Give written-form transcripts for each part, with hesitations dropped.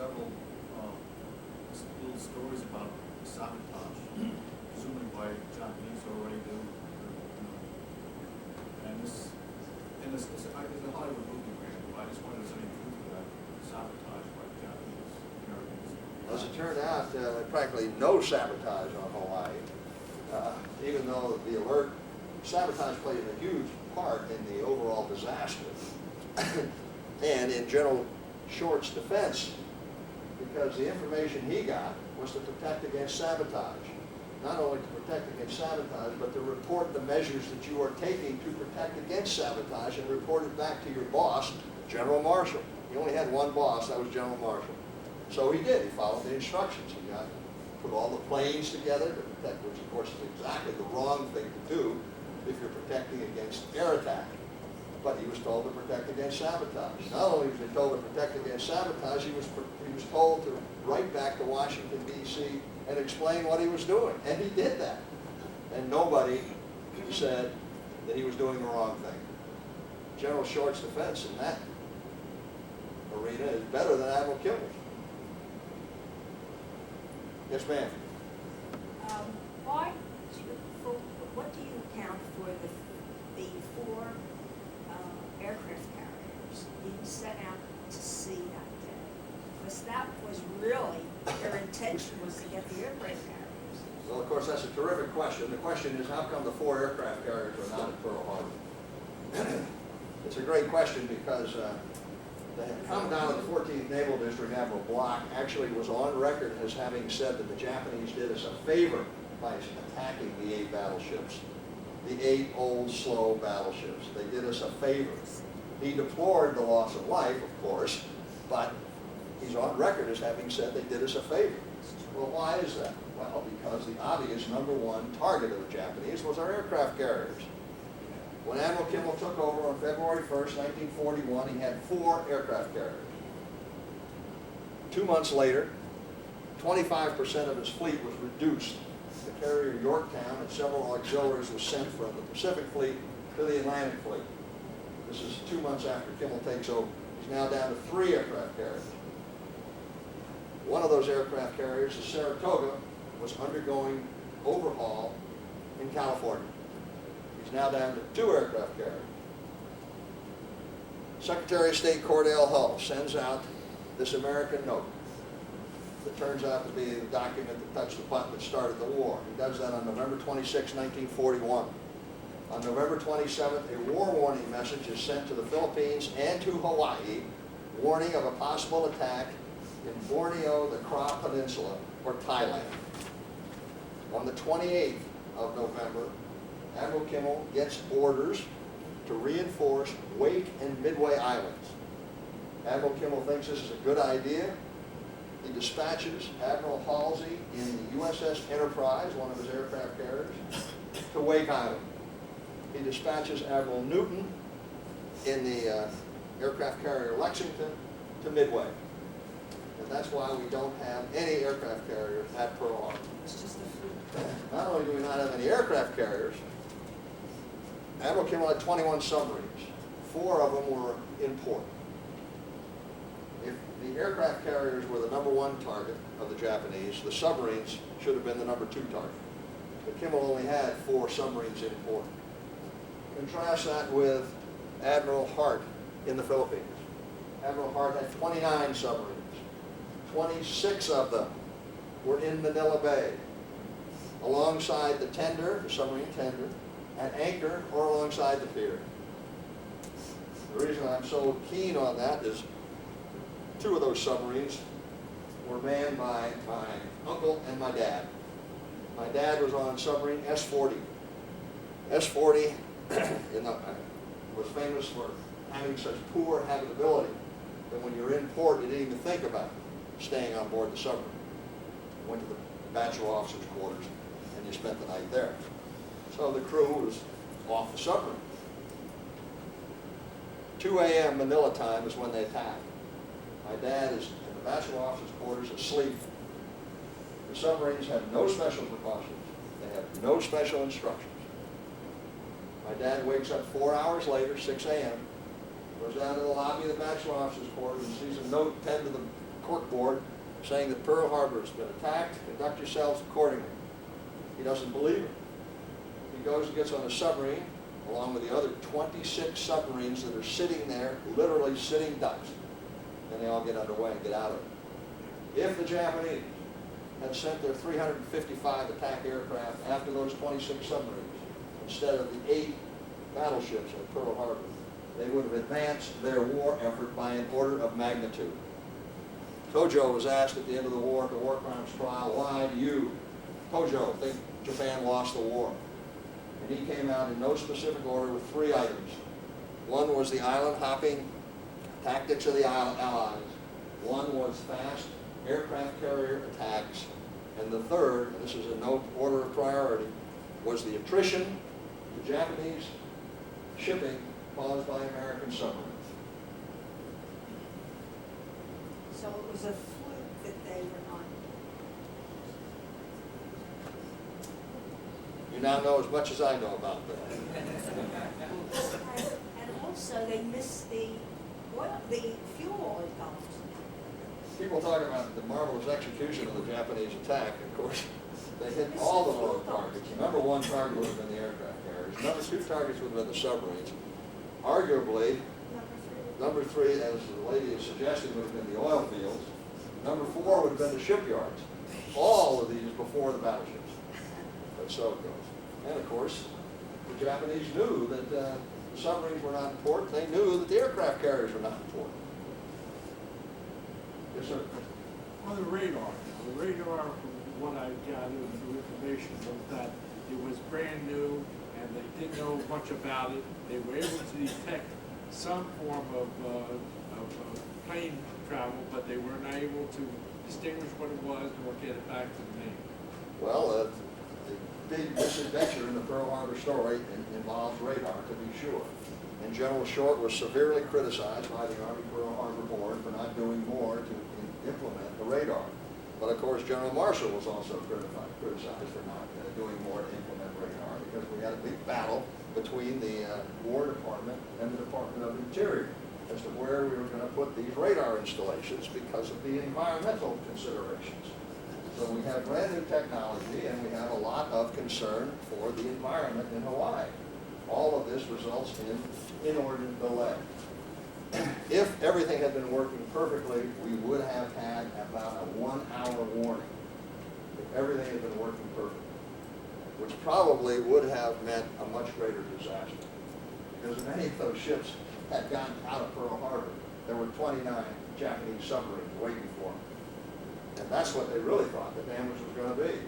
several little stories about sabotage, presumably by Japanese already do. And this it's a Hollywood movie, I just wondered if there's any truth to that sabotage by Japanese Americans. As it turned out, practically no sabotage on Hawaii, even though the alert sabotage played a huge part in the overall disaster and in General Short's defense, because the information he got was to protect against sabotage. Not only to protect against sabotage, but to report the measures that you are taking to protect against sabotage and report it back to your boss, General Marshall. He only had one boss, that was General Marshall. So he did, he followed the instructions. He got put all the planes together to protect, which of course is exactly the wrong thing to do if you're protecting against air attack. But he was told to protect against sabotage. Not only was he told to protect against sabotage, he was told to write back to Washington, D.C. and explain what he was doing. And he did that. And nobody said that he was doing the wrong thing. General Short's defense in that arena is better than Admiral Kimmel's. Yes, ma'am. What do you account for the four aircraft carriers being sent out to sea that day? Because that was really, their intention was to get the aircraft carriers. Well, of course, that's a terrific question. The question is, how come the four aircraft carriers are not at Pearl Harbor? It's a great question because the Commandant of the 14th Naval District, Admiral Block, actually was on record as having said that the Japanese did us a favor by attacking the 8 battleships. The 8 old, slow battleships. They did us a favor. He deplored the loss of life, of course, but he's on record as having said they did us a favor. Well, why is that? Well, because the obvious #1 target of the Japanese was our aircraft carriers. When Admiral Kimmel took over on February 1st, 1941, he had 4 aircraft carriers. 2 months later, 25% of his fleet was reduced. The carrier Yorktown and several auxiliaries were sent from the Pacific Fleet to the Atlantic Fleet. This is 2 months after Kimmel takes over. He's now down to 3 aircraft carriers. One of those aircraft carriers, the Saratoga, was undergoing overhaul in California. He's now down to 2 aircraft carriers. Secretary of State Cordell Hull sends out this American note that turns out to be the document that touched the button that started the war. He does that on November 26, 1941. On November 27th, a war warning message is sent to the Philippines and to Hawaii, warning of a possible attack in Borneo, the Kra Peninsula, or Thailand. On the 28th of November, Admiral Kimmel gets orders to reinforce Wake and Midway Islands. Admiral Kimmel thinks this is a good idea. He dispatches Admiral Halsey in the USS Enterprise, one of his aircraft carriers, to Wake Island. He dispatches Admiral Newton in the aircraft carrier Lexington to Midway. And that's why we don't have any aircraft carriers at Pearl Harbor. It's just the fleet. Not only do we not have any aircraft carriers, Admiral Kimmel had 21 submarines. 4 of them were in port. If the aircraft carriers were the #1 target of the Japanese, the submarines should have been the #2 target. But Kimmel only had 4 submarines in port. Contrast that with Admiral Hart in the Philippines. Admiral Hart had 29 submarines. 26 of them were in Manila Bay, alongside the tender, the submarine tender, at anchor or alongside the pier. The reason I'm so keen on that is 2 of those submarines were manned by my uncle and my dad. My dad was on submarine S-40. S-40 was famous for having such poor habitability that when you're in port, you didn't even think about staying on board the submarine. You went to the bachelor officers' quarters and you spent the night there. So the crew was off the submarine. 2 a.m. Manila time is when they attacked. My dad is in the bachelor officers' quarters asleep. The submarines have no special precautions. They have no special instructions. My dad wakes up 4 hours later, 6 a.m., goes down to the lobby of the bachelor officers' quarters and sees a note penned to the corkboard saying that Pearl Harbor has been attacked, conduct yourselves accordingly. He doesn't believe it. He goes and gets on a submarine, along with the other 26 submarines that are sitting there, literally sitting ducks. And they all get underway and get out of it. If the Japanese had sent their 355 attack aircraft after those 26 submarines, instead of the 8 battleships at Pearl Harbor, they would have advanced their war effort by an order of magnitude. Tojo was asked at the end of the war, at the war crimes trial, why do you, Tojo, think Japan lost the war? And he came out in no specific order with 3 items. One was the island hopping tactics of the Allies. One was fast aircraft carrier attacks. And the third, and this is in no order of priority, was the attrition, the Japanese shipping caused by American submarines. So it was a fluke that they were not. You now know as much as I know about that. And also they missed the fuel oil dumps. People talk about the marvelous execution of the Japanese attack. Of course, they hit all the wrong targets. Number 1 target would have been the aircraft carriers. Number 2 targets would have been the submarines. Arguably, number 3, as the lady is suggesting, would have been the oil fields. Number 4 would have been the shipyards. All of these before the battleships. But so it goes. And of course, the Japanese knew that the submarines were not important. They knew that the aircraft carriers were not important. Yes, sir. On the radar, from what I gathered through information, was that it was brand new and they didn't know much about it. They were able to detect some form of plane travel, but they were not able to distinguish what it was or get it back to the Navy. Well, the big misadventure in the Pearl Harbor story involves radar, to be sure. And General Short was severely criticized by the Army Pearl Harbor Board for not doing more to implement the radar. But of course, General Marshall was also criticized for not doing more to implement radar, because we had a big battle between the War Department and the Department of Interior as to where we were going to put these radar installations because of the environmental considerations. So we have brand new technology and we have a lot of concern for the environment in Hawaii. All of this results in inordinate delay. If everything had been working perfectly, we would have had about a 1-hour warning. If everything had been working perfectly, which probably would have meant a much greater disaster. Because if any of those ships had gotten out of Pearl Harbor, there were 29 Japanese submarines waiting for them. And that's what they really thought the damage was going to be.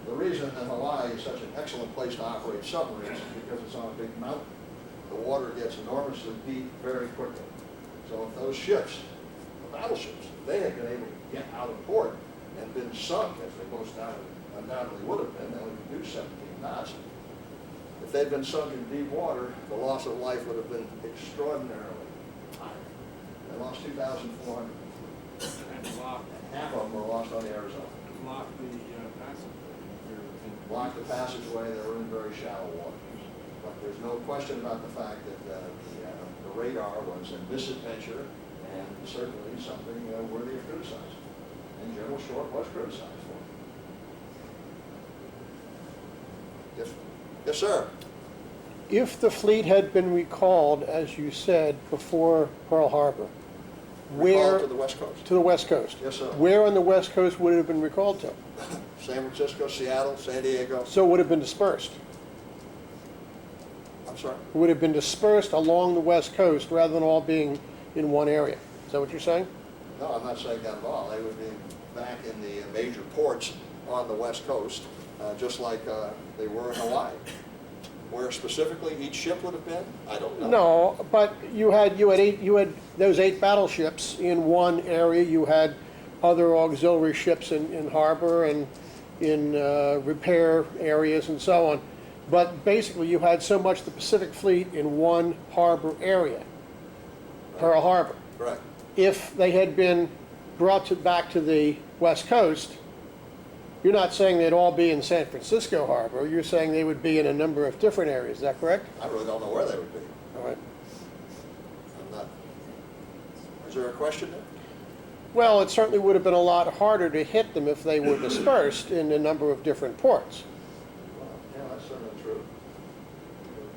The reason that Hawaii is such an excellent place to operate submarines is because it's on a big mountain. The water gets enormously deep very quickly. So if those ships, the battleships, they had been able to get out of port and been sunk, as they most undoubtedly would have been, then we could do 17 knots. If they'd been sunk in deep water, the loss of life would have been extraordinarily high. They lost 2,400. And blocked Half of them were lost on the Arizona. the passageway. Blocked the passageway, they were in very shallow water. But there's no question about the fact that the radar was a misadventure and certainly something worthy of criticizing. And General Short was criticized for it. Yes, yes, sir. If the fleet had been recalled, as you said, before Pearl Harbor, Recalled where? to the West Coast. To the West Coast. Yes, sir. Where on the West Coast would it have been recalled to? San Francisco, Seattle, San Diego. So it would have been dispersed. I'm sorry. It would have been dispersed along the West Coast rather than all being in one area. Is that what you're saying? No, I'm not saying that at all. They would be back in the major ports on the West Coast, just like they were in Hawaii. Where specifically each ship would have been, I don't know. No, but you had those 8 battleships in one area. You had other auxiliary ships in harbor and in repair areas and so on. But basically, you had so much the Pacific Fleet in one harbor area, Pearl Harbor. Correct. If they had been brought back to the West Coast, you're not saying they'd all be in San Francisco Harbor. You're saying they would be in a number of different areas. Is that correct? I really don't know where they would be. All right. I'm not. Is there a question there? Well, it certainly would have been a lot harder to hit them if they were dispersed in a number of different ports. Well, yeah, that's certainly true.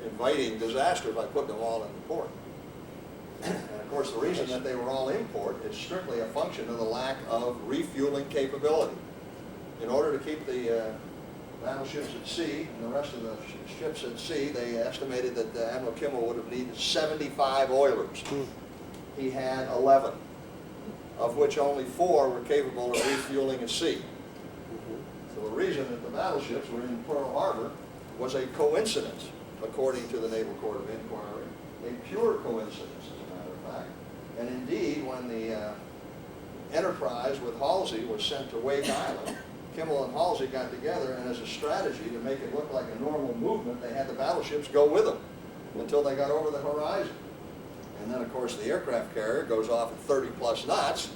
Inviting disaster by putting them all in the port. And of course, the reason that they were all in port is strictly a function of the lack of refueling capability. In order to keep the battleships at sea and the rest of the ships at sea, they estimated that Admiral Kimmel would have needed 75 oilers. He had 11, of which only 4 were capable of refueling at sea. So the reason that the battleships were in Pearl Harbor was a coincidence, according to the Naval Court of Inquiry, a pure coincidence, as a matter of fact. And indeed, when the Enterprise with Halsey was sent to Wake Island, Kimmel and Halsey got together, and as a strategy to make it look like a normal movement, they had the battleships go with them until they got over the horizon. And then, of course, the aircraft carrier goes off at 30-plus knots.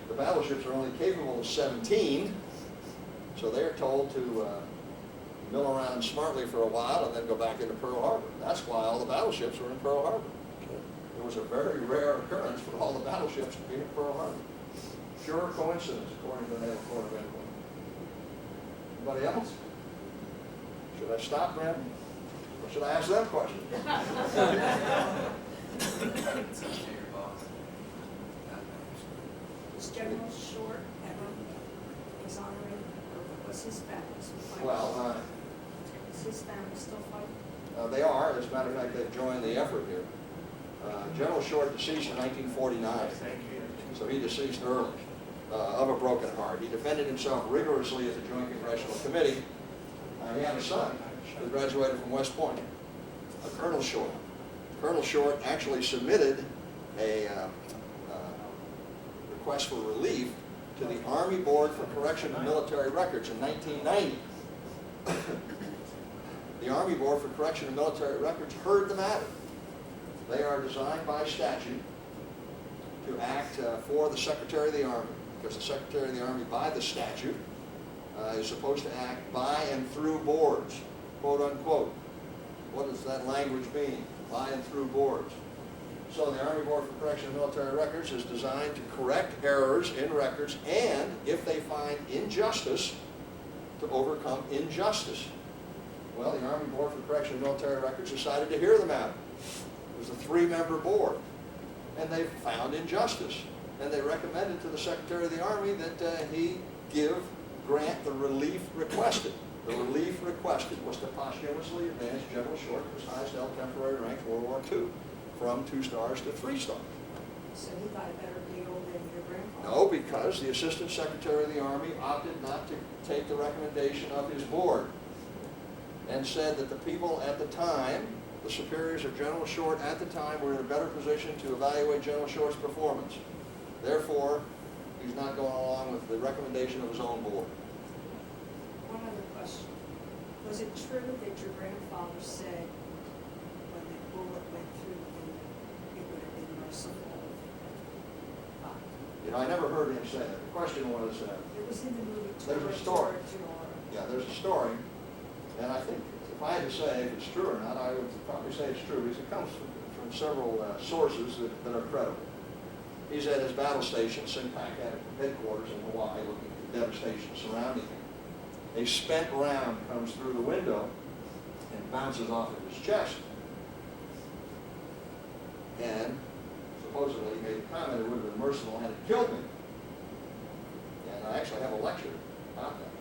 The battleships are only capable of 17, so they're told to mill around smartly for a while and then go back into Pearl Harbor. That's why all the battleships were in Pearl Harbor. It was a very rare occurrence for all the battleships to be in Pearl Harbor. Pure coincidence, according to the Naval Court of Inquiry. Anybody else? Should I stop, Brandon? Or should I ask them questions? Was General Short ever exonerated, or was his family still fighting? Well, Is his family still fighting? they are. As a matter of fact, they've joined the effort here. General Short deceased in 1949, so he deceased early of a broken heart. He defended himself rigorously at the Joint Congressional Committee. He had a son who graduated from West Point, Colonel Short. Colonel Short actually submitted a request for relief to the Army Board for Correction of Military Records in 1990. The Army Board for Correction of Military Records heard the matter. They are designed by statute to act for the Secretary of the Army, because the Secretary of the Army, by the statute, is supposed to act by and through boards, quote unquote. What does that language mean? By and through boards. So the Army Board for Correction of Military Records is designed to correct errors in records, and if they find injustice, to overcome injustice. Well, the Army Board for Correction of Military Records decided to hear the matter. It was a 3-member board, and they found injustice. And they recommended to the Secretary of the Army that he grant the relief requested. The relief requested was to posthumously advance General Short to his highest held temporary rank World War II, from 2 stars to 3 stars. So he got a better deal than your grandfather? No, because the Assistant Secretary of the Army opted not to take the recommendation of his board and said that the people at the time, the superiors of General Short at the time, were in a better position to evaluate General Short's performance. Therefore, he's not going along with the recommendation of his own board. One other question. Was it true that your grandfather said when the bullet went through him, it would have been merciful? You know, I never heard him say that. The question was, It was in the movie. There's a story. Yeah, there's a story, and I think if I had to say if it's true or not, I would probably say it's true, because it comes from several sources that are credible. He's at his battle station, Sinpak headquarters in Hawaii, looking at the devastation surrounding him. A spent round comes through the window and bounces off of his chest. And supposedly he made the comment, it would have been merciful had it killed me. And I actually have a lecture about that,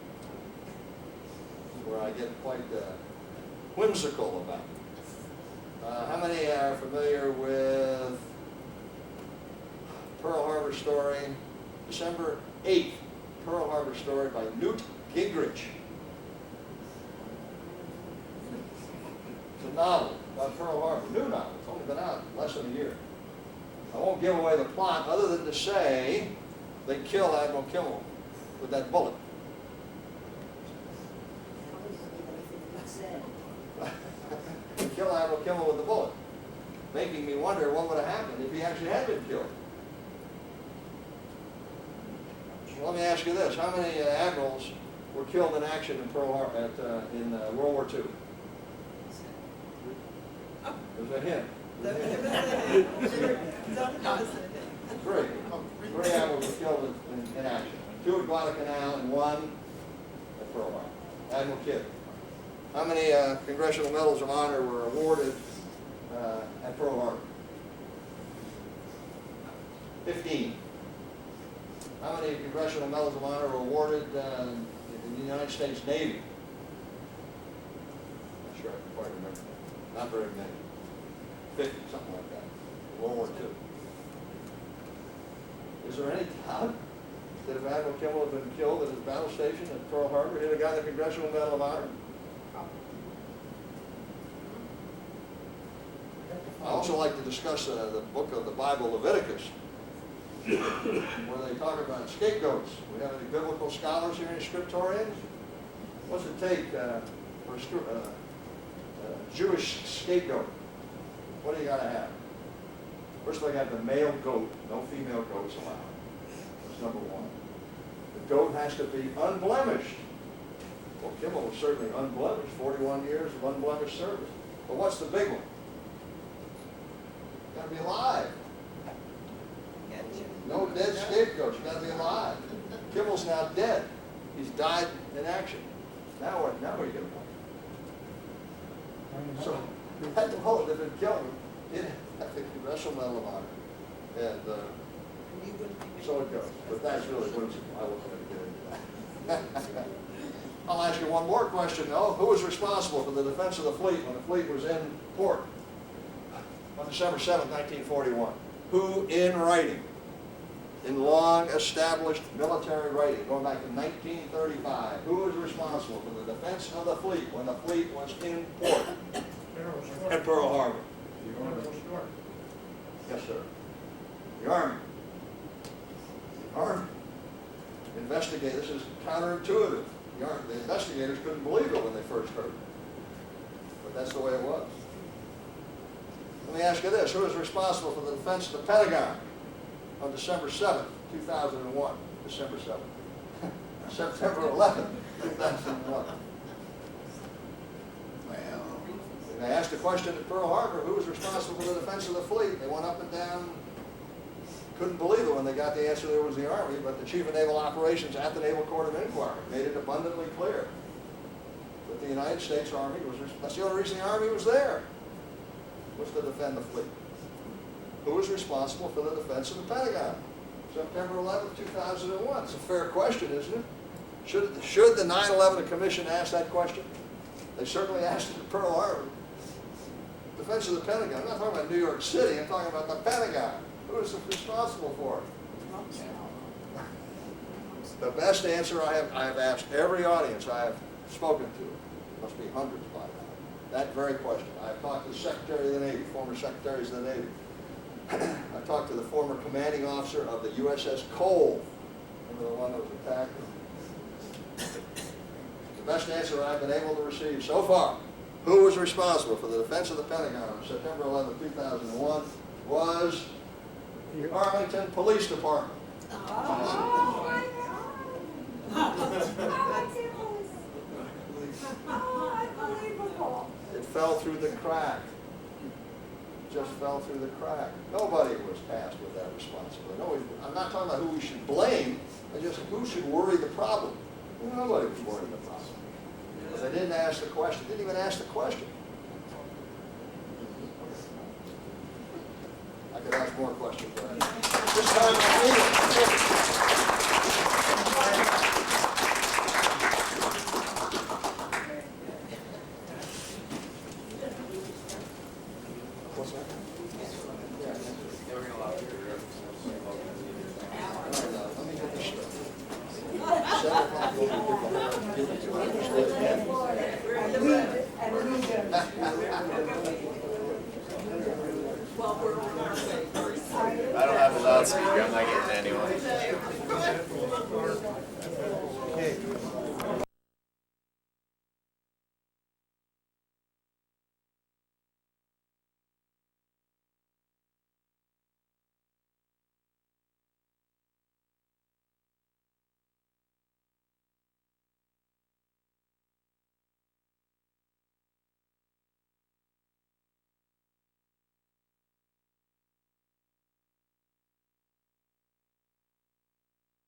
where I get quite whimsical about it. How many are familiar with Pearl Harbor Story, December 8th, Pearl Harbor Story by Newt Gingrich? It's a novel about Pearl Harbor, new novel. It's only been out less than a year. I won't give away the plot other than to say they kill Admiral Kimmel with that bullet. They kill Admiral Kimmel with the bullet, making me wonder what would have happened if he actually had been killed. Well, let me ask you this. How many admirals were killed in action in Pearl Harbor in World War II? There's a hint. 3. 3 admirals were killed in action. 2 at Guadalcanal and 1 at Pearl Harbor. Admiral Kidd. How many Congressional Medals of Honor were awarded at Pearl Harbor? 15. How many Congressional Medals of Honor were awarded in the United States Navy? Not sure I can quite remember that. Not very many. 50, something like that. World War II. Is there any doubt that if Admiral Kimmel had been killed at his battle station at Pearl Harbor, he'd have gotten the Congressional Medal of Honor? I also like to discuss the book of the Bible, Leviticus, where they talk about scapegoats. We have any biblical scholars here, any scriptorians? What's it take for a Jewish scapegoat? What do you got to have? First of all, you have the male goat. No female goats allowed. That's number one. The goat has to be unblemished. Well, Kimmel was certainly unblemished, 41 years of unblemished service. But what's the big one? Got to be alive. No dead scapegoats. You got to be alive. Kimmel's now dead. He's died in action. Now what? Now what are you going to do? So at the moment, if it killed him, he'd have the Congressional Medal of Honor, and so it goes. But that's really whimsical. I wasn't going to get into that. I'll ask you one more question, though. Who was responsible for the defense of the fleet when the fleet was in port on December 7, 1941? Who, in writing, in long-established military writing, going back to 1935, who was responsible for the defense of the fleet when the fleet was in port at Pearl Harbor? Yes, sir. The Army. The Army. Investigators, this is counterintuitive. The investigators couldn't believe it when they first heard it. But that's the way it was. Let me ask you this. Who is responsible for the defense of the Pentagon on December 7th, 2001? December 7th. September 11th, 2001. They asked a question at Pearl Harbor, who was responsible for the defense of the fleet? They went up and down, couldn't believe it when they got the answer there was the Army, but the Chief of Naval Operations at the Naval Court of Inquiry made it abundantly clear that the United States Army was, that's the only reason the Army was there, was to defend the fleet. Who was responsible for the defense of the Pentagon? September 11th, 2001. It's a fair question, isn't it? Should the 9/11 Commission ask that question? They certainly asked it at Pearl Harbor. Defense of the Pentagon. I'm not talking about New York City. I'm talking about the Pentagon. Who is responsible for it? The best answer I have asked every audience I have spoken to, must be hundreds by now, that very question. I have talked to the Secretary of the Navy, former Secretaries of the Navy. I talked to the former commanding officer of the USS Cole. Remember the one that was attacked? The best answer I've been able to receive so far, who was responsible for the defense of the Pentagon on September 11, 2001, was the Arlington Police Department. Oh, my God. Oh, unbelievable. It fell through the crack. Just fell through the crack. Nobody was tasked with that responsibility. Nobody, I'm not talking about who we should blame, but just who should worry the problem. Nobody was worrying the problem. But they didn't ask the question, didn't even ask the question. I could ask more questions, but this time I need it. What's that? Let me get this straight. 7 o'clock will be I don't have a loudspeaker, I'm not getting anyone.